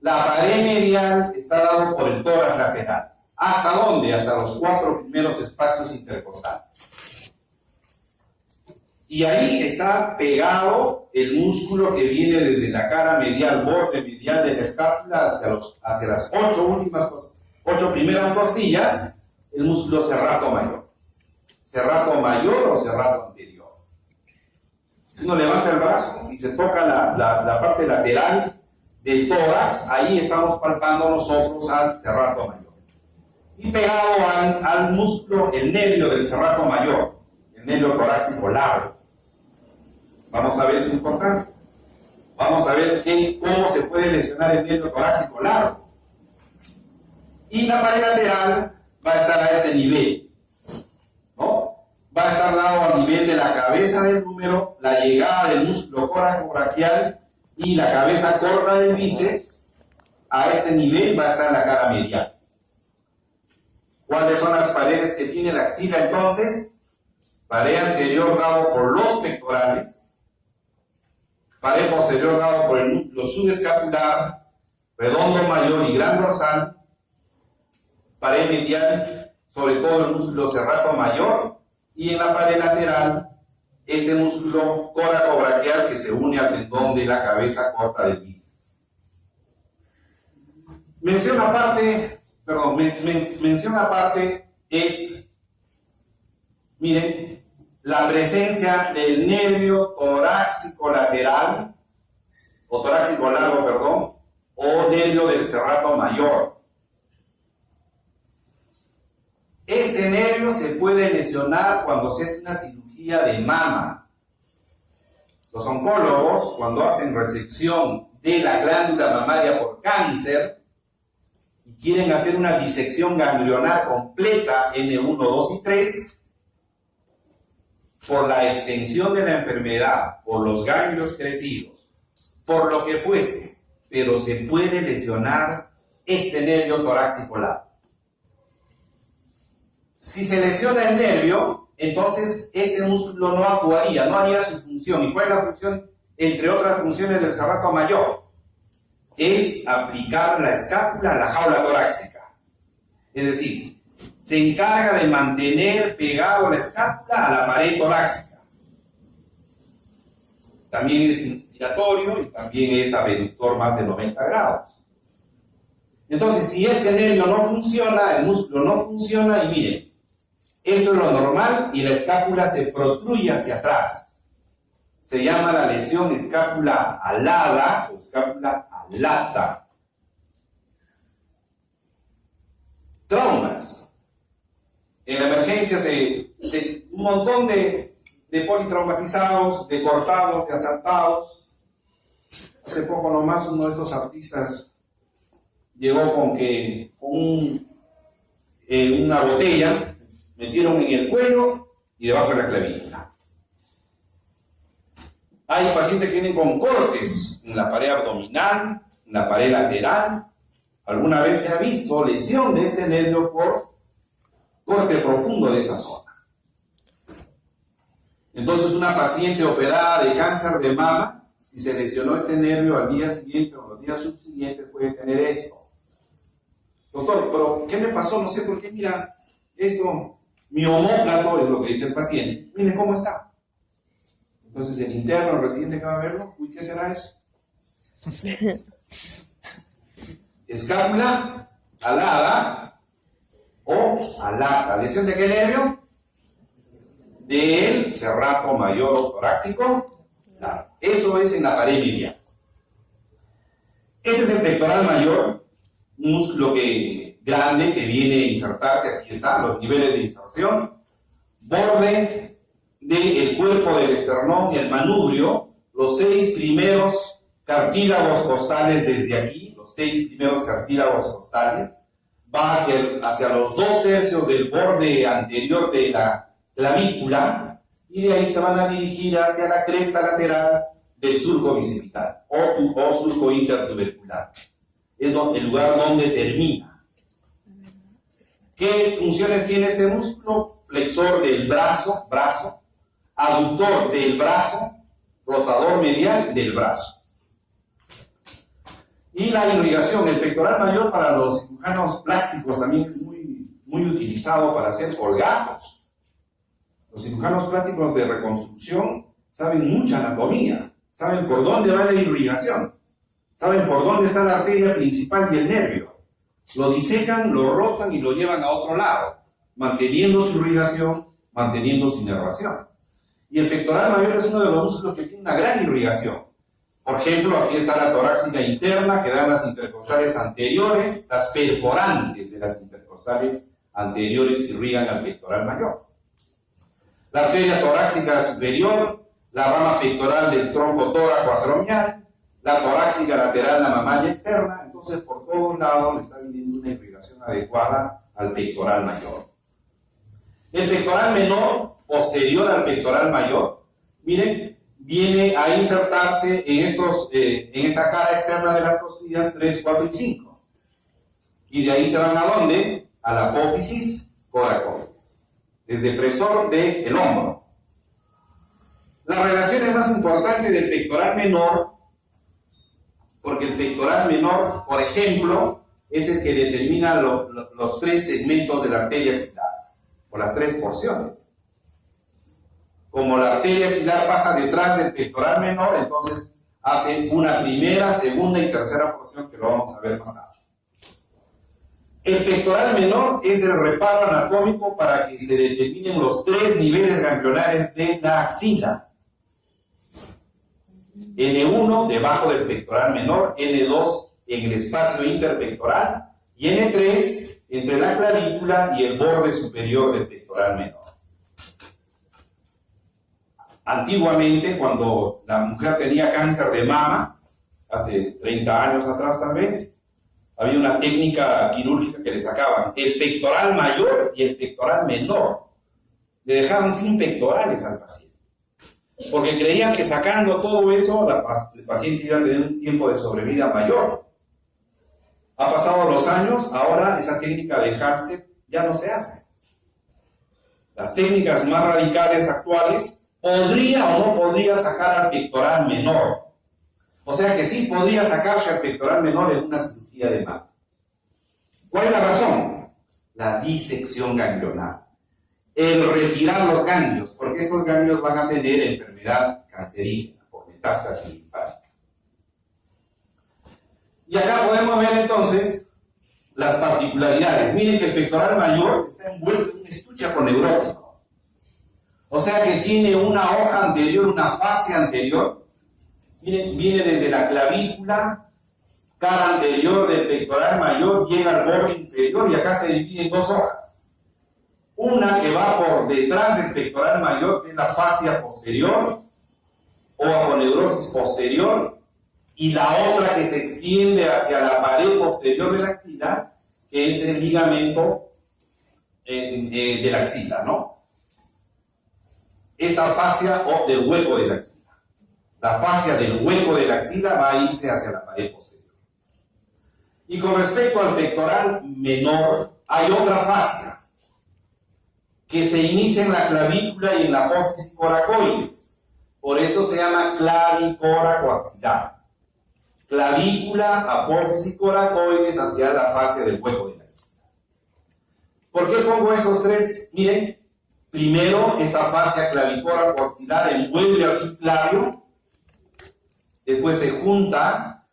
Speaker 1: La pared medial está dado por el tórax lateral. ¿Hasta dónde? Hasta los 4 primeros espacios intercostales. Y ahí está pegado el músculo que viene desde la cara medial, borde medial de la escápula hacia las 8 primeras costillas, el músculo serrato mayor. Serrato mayor o serrato anterior. Uno levanta el brazo y se toca la parte lateral del tórax, ahí estamos palpando nosotros al serrato mayor. Y pegado al músculo, el nervio del serrato mayor, el nervio torácico largo. Vamos a ver su importancia. Vamos a ver cómo se puede lesionar el nervio torácico largo. Y la pared lateral va a estar a este nivel, ¿no? Va a estar dado al nivel de la cabeza del húmero, la llegada del músculo coracobraquial y la cabeza corta del bíceps. A este nivel va a estar la cara medial. ¿Cuáles son las paredes que tiene la axila entonces? Pared anterior dado por los pectorales, pared posterior dado por el núcleo subescapular, redondo mayor y gran dorsal, pared medial, sobre todo el músculo serrato mayor, y en la pared lateral, este músculo coracobraquial que se une al tendón de la cabeza corta del bíceps. Mención aparte es, miren, la presencia del nervio torácico lateral, o torácico largo, perdón, o nervio del serrato mayor. Este nervio se puede lesionar cuando se hace una cirugía de mama. Los oncólogos, cuando hacen resección de la glándula mamaria por cáncer, y quieren hacer una disección ganglionar completa N1, 2 y 3, por la extensión de la enfermedad, por los ganglios crecidos, por lo que fuese, pero se puede lesionar este nervio torácico largo. Si se lesiona el nervio, entonces este músculo no actuaría, no haría su función. ¿Y cuál es la función, entre otras funciones, del serrato mayor? Es aplicar la escápula a la jaula torácica. Es decir, se encarga de mantener pegado la escápula a la pared torácica. También es inspiratorio y también es abductor más de 90 grados. Entonces, si este nervio no funciona, el músculo no funciona, y miren, eso es lo normal y la escápula se protruye hacia atrás. Se llama la lesión escápula alada o escápula alata. Traumas. En la emergencia un montón de politraumatizados, de cortados, de asaltados. Hace poco nomás uno de estos artistas llegó con una botella, metieron en el cuello y debajo de la clavícula. Hay pacientes que vienen con cortes en la pared abdominal, en la pared lateral. Alguna vez se ha visto lesión de este nervio por corte profundo de esa zona. Entonces, una paciente operada de cáncer de mama, si se lesionó este nervio al día siguiente o los días subsiguientes, puede tener esto. Doctor, pero ¿qué me pasó? No sé por qué, mira, esto, mi omóplato es lo que dice el paciente. Miren cómo está. Entonces el interno, el residente que va a verlo, uy, ¿qué será eso? Escápula alada, o alata. ¿Lesión de qué nervio? Del serrato mayor o torácico largo. Eso es en la pared medial. Este es el pectoral mayor, un músculo grande que viene a insertarse. Aquí están los niveles de inserción. Borde del cuerpo del esternón y el manubrio, los 6 primeros cartílagos costales desde aquí, los 6 primeros cartílagos costales, va hacia los 2/3 del borde anterior de la clavícula, y de ahí se van a dirigir hacia la cresta lateral del surco bicipital o surco intertubercular. Es el lugar donde termina. ¿Qué funciones tiene este músculo? Flexor del brazo, aductor del brazo, rotador medial del brazo. Y la irrigación, el pectoral mayor para los cirujanos plásticos también es muy utilizado para hacer colgajos. Los cirujanos plásticos de reconstrucción saben mucha anatomía, saben por dónde va la irrigación, saben por dónde está la arteria principal y el nervio. Lo disecan, lo rotan y lo llevan a otro lado, manteniendo su irrigación, manteniendo su inervación. Y el pectoral mayor es uno de los músculos que tiene una gran irrigación. Por ejemplo, aquí está la torácica interna, que dan las intercostales anteriores, las perforantes de las intercostales anteriores irrigan al pectoral mayor. La arteria torácica superior, la rama pectoral del tronco tóraco-acromial, la torácica lateral, la mamaria externa. Entonces, por todos lados le está viniendo una irrigación adecuada al pectoral mayor. El pectoral menor, posterior al pectoral mayor, miren, viene a insertarse en esta cara externa de las costillas 3, 4 y 5. Y de ahí se van ¿a dónde? A la apófisis coracoides, desde presor del hombro. La relación es más importante del pectoral menor, porque el pectoral menor, por ejemplo, es el que determina los 3 segmentos de la arteria axilar, o las 3 porciones. Como la arteria axilar pasa detrás del pectoral menor, entonces hace una primera, segunda y tercera porción que lo vamos a ver más tarde. El pectoral menor es el reparo anatómico para que se determinen los 3 niveles ganglionares de la axila. N1 debajo del pectoral menor, N2 en el espacio interpectoral y N3 entre la clavícula y el borde superior del pectoral menor. Antiguamente, cuando la mujer tenía cáncer de mama, hace 30 años atrás tal vez, había una técnica quirúrgica que le sacaban el pectoral mayor y el pectoral menor. Le dejaban sin pectorales al paciente, porque creían que sacando todo eso, el paciente iba a tener un tiempo de sobrevida mayor. Ha pasado los años, ahora esa técnica de Hansen ya no se hace. Las técnicas más radicales actuales, podría o no podría sacar al pectoral menor. O sea que sí podría sacarse al pectoral menor en una cirugía de mama. ¿Cuál es la razón? La disección ganglionar. El retirar los ganglios, porque esos ganglios van a tener enfermedad cancerígena por metástasis linfática. Y acá podemos ver entonces las particularidades. Miren que el pectoral mayor está envuelto en un estuche aponeurótico. O sea que tiene una hoja anterior, una fase anterior. Miren, viene desde la clavícula, cara anterior del pectoral mayor, llega al borde inferior y acá se divide en 2 hojas. Una que va por detrás del pectoral mayor, que es la fascia posterior o aponeurosis posterior, y la otra que se extiende hacia la pared posterior de la axila, que es el ligamento de la axila, ¿no? Esta fascia del hueco de la axila. La fascia del hueco de la axila va a irse hacia la pared posterior. Y con respecto al pectoral menor, hay otra fascia que se inicia en la clavícula y en la apófisis coracoides. Por eso se llama clavicoracoaxilar. Clavícula, apófisis coracoides hacia la fascia del hueco de la axila. ¿Por qué pongo esos 3? Miren. Primero, esa fascia clavicoracoaxilar envuelve al subclavio, después se junta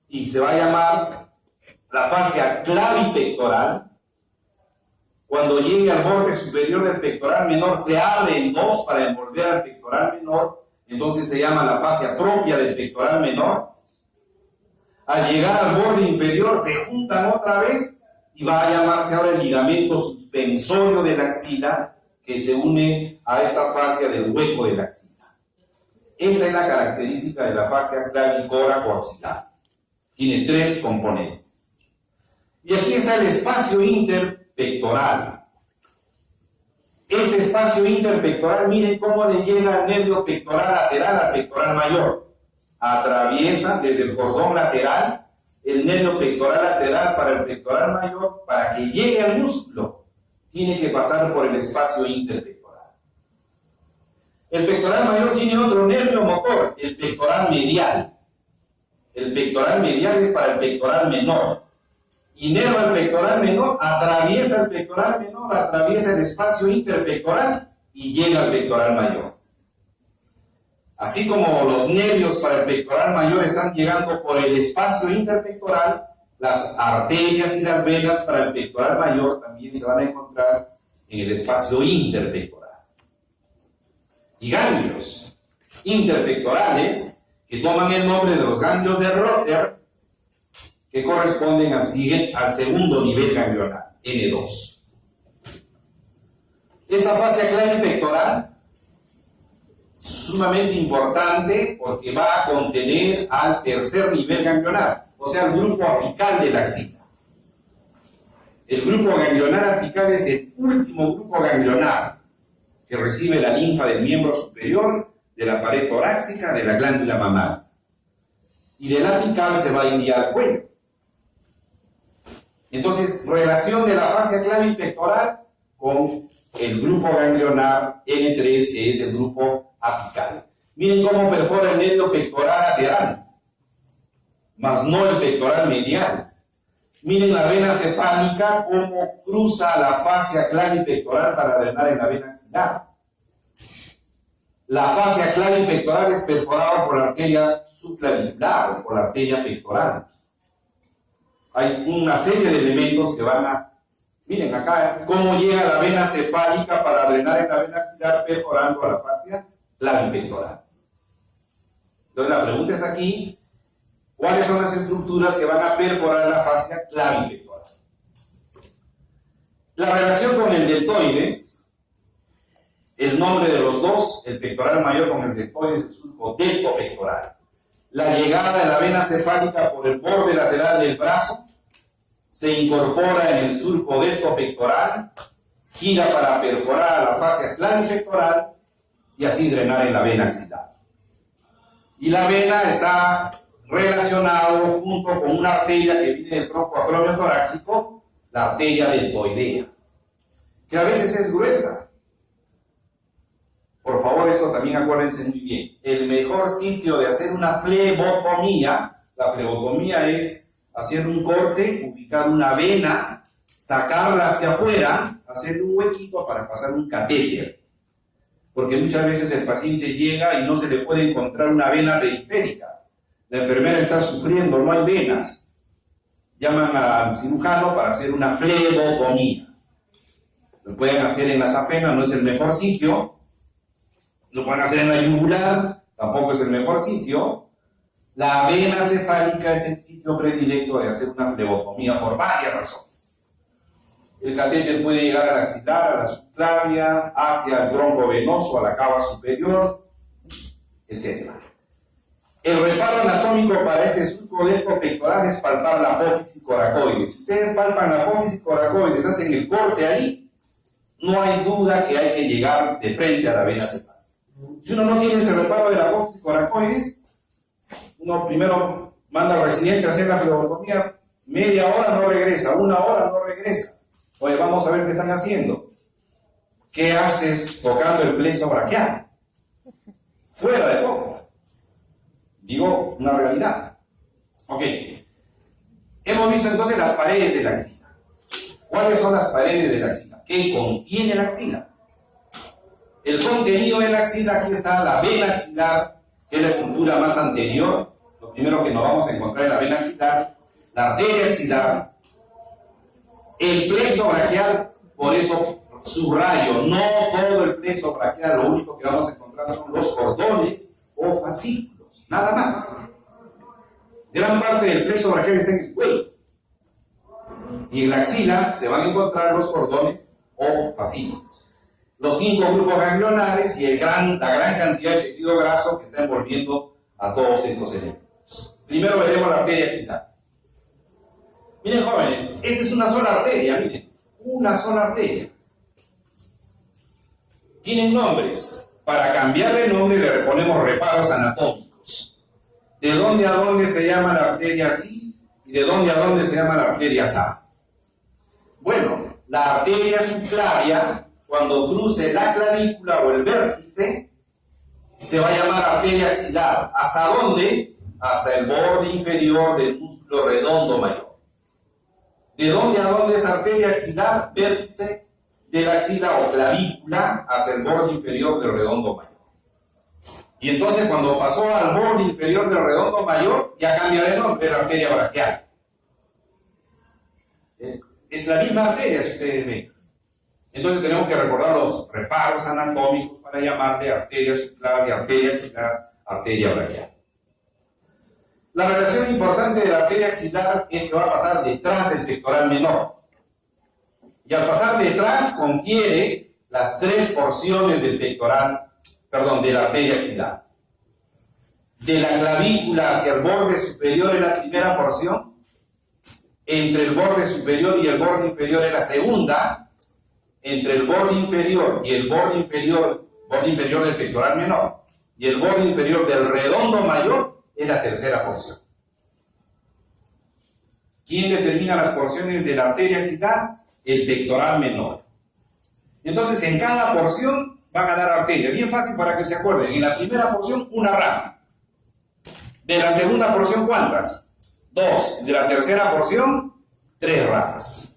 Speaker 1: y se va a llamar la fascia clavipectoral cuando llegue al borde superior del pectoral menor, se abre en dos para envolver al pectoral menor, entonces se llama la fascia propia del pectoral menor. Al llegar al borde inferior se juntan otra vez y va a llamarse ahora el ligamento suspensorio de la axila, que se une a esta fascia del hueco de la axila. Esa es la característica de la fascia clavicoracoaxilar. Tiene tres componentes. Y aquí está el espacio interpectoral. Este espacio interpectoral, miren cómo le llega el nervio pectoral lateral al pectoral mayor. Atraviesa desde el cordón lateral el nervio pectoral lateral para el pectoral mayor. Para que llegue al músculo, tiene que pasar por el espacio interpectoral. El pectoral mayor tiene otro nervio motor, el pectoral medial. El pectoral medial es para el pectoral menor. Inerva el pectoral menor, atraviesa el pectoral menor, atraviesa el espacio interpectoral y llega al pectoral mayor. Así como los nervios para el pectoral mayor están llegando por el espacio interpectoral, las arterias y las venas para el pectoral mayor también se van a encontrar en el espacio interpectoral. Y ganglios interpectorales, que toman el nombre de los ganglios de Rotter, que corresponden al segundo nivel ganglionar, N2. Esa fascia clavipectoral es sumamente importante porque va a contener al tercer nivel ganglionar, o sea, el grupo apical de la axila. El grupo ganglionar apical es el último grupo ganglionar que recibe la linfa del miembro superior, de la pared torácica, de la glándula mamaria. Y del apical se va a ir al cuello. Entonces, relación de la fascia clavipectoral con el grupo ganglionar N3, que es el grupo apical. Miren cómo perfora el nervio pectoral lateral, mas no el pectoral medial. Miren la vena cefálica, cómo cruza la fascia clavipectoral para drenar en la vena axilar. La fascia clavipectoral es perforada por la arteria subclavicular o por la arteria pectoral. Hay una serie de elementos que van a... Miren acá cómo llega la vena cefálica para drenar en la vena axilar perforando a la fascia clavipectoral. Entonces la pregunta es aquí, ¿cuáles son las estructuras que van a perforar la fascia clavipectoral? La relación con el deltoides, el nombre de los dos, el pectoral mayor con el deltoides, el surco deltopectoral. La llegada de la vena cefálica por el borde lateral del brazo se incorpora en el surco deltopectoral, gira para perforar a la fascia clavipectoral y así drenar en la vena axilar. Y la vena está relacionado junto con una arteria que viene del tronco acromio torácico, la arteria deltoidea, que a veces es gruesa. Por favor, esto también acuérdense muy bien. El mejor sitio de hacer una flebotomía, la flebotomía es hacer un corte, ubicar una vena, sacarla hacia afuera, hacer un huequito para pasar un catéter. Porque muchas veces el paciente llega y no se le puede encontrar una vena periférica. La enfermera está sufriendo, no hay venas. Llaman al cirujano para hacer una flebotomía. Lo pueden hacer en la safena, no es el mejor sitio. Lo pueden hacer en la yugular, tampoco es el mejor sitio. La vena cefálica es el sitio predilecto de hacer una flebotomía por varias razones. El catéter puede llegar a la axilar, a la subclavia, hacia el tronco venoso, a la cava superior, etc. El reparo anatómico para este surco deltopectoral es palpar la apófisis coracoides. Si ustedes palpan la apófisis coracoides, hacen el corte ahí, no hay duda que hay que llegar de frente a la vena cefálica. Si uno no tiene ese reparo de la apófisis coracoides, uno primero manda al residente a hacer la flebotomía, media hora no regresa, una hora no regresa. Oye, vamos a ver qué están haciendo. ¿Qué haces tocando el plexo braquial? Fuera de foco. Digo, una realidad. Ok. Hemos visto entonces las paredes de la axila. ¿Cuáles son las paredes de la axila? ¿Qué contiene la axila? El contenido de la axila, aquí está la vena axilar, que es la estructura más anterior. Lo primero que nos vamos a encontrar en la vena axilar, la arteria axilar, el plexo braquial Por eso subrayo, no todo el plexo braquial, lo único que vamos a encontrar son los cordones o fascículos, nada más. Gran parte del plexo braquial está en el cuello. Y en la axila se van a encontrar los cordones o fascículos. Los 5 grupos ganglionares y la gran cantidad de tejido graso que está envolviendo a todos estos elementos. Primero veremos la arteria axilar. Miren, jóvenes, esta es una sola arteria, miren, una sola arteria. Tienen nombres. Para cambiarle nombre le ponemos reparos anatómicos. ¿De dónde a dónde se llama la arteria así? ¿Y de dónde a dónde se llama la arteria así? Bueno, la arteria subclavia, cuando cruce la clavícula o el vértice, se va a llamar arteria axilar. ¿Hasta dónde? Hasta el borde inferior del músculo redondo mayor. ¿De dónde a dónde es arteria axilar? Vértice de la axila o clavícula hasta el borde inferior del redondo mayor. Y entonces cuando pasó al borde inferior del redondo mayor, ya cambia de nombre, la arteria braquial. Es la misma arteria, si ustedes ven. Entonces tenemos que recordar los reparos anatómicos para llamarle arteria subclavia, arteria axilar, arteria braquial. La relación importante de la arteria axilar es que va a pasar detrás del pectoral menor. Y al pasar detrás confiere las 3 porciones del pectoral, de la arteria axilar. De la clavícula hacia el borde superior es la primera porción, entre el borde superior y el borde inferior es la segunda, entre el borde inferior y el borde inferior del pectoral menor y el borde inferior del redondo mayor es la tercera porción. ¿Quién determina las porciones de la arteria axilar? El pectoral menor. Entonces, en cada porción van a dar arteria. Bien fácil para que se acuerden. En la primera porción, una rama. De la segunda porción, ¿cuántas? 2. De la tercera porción, 3 ramas.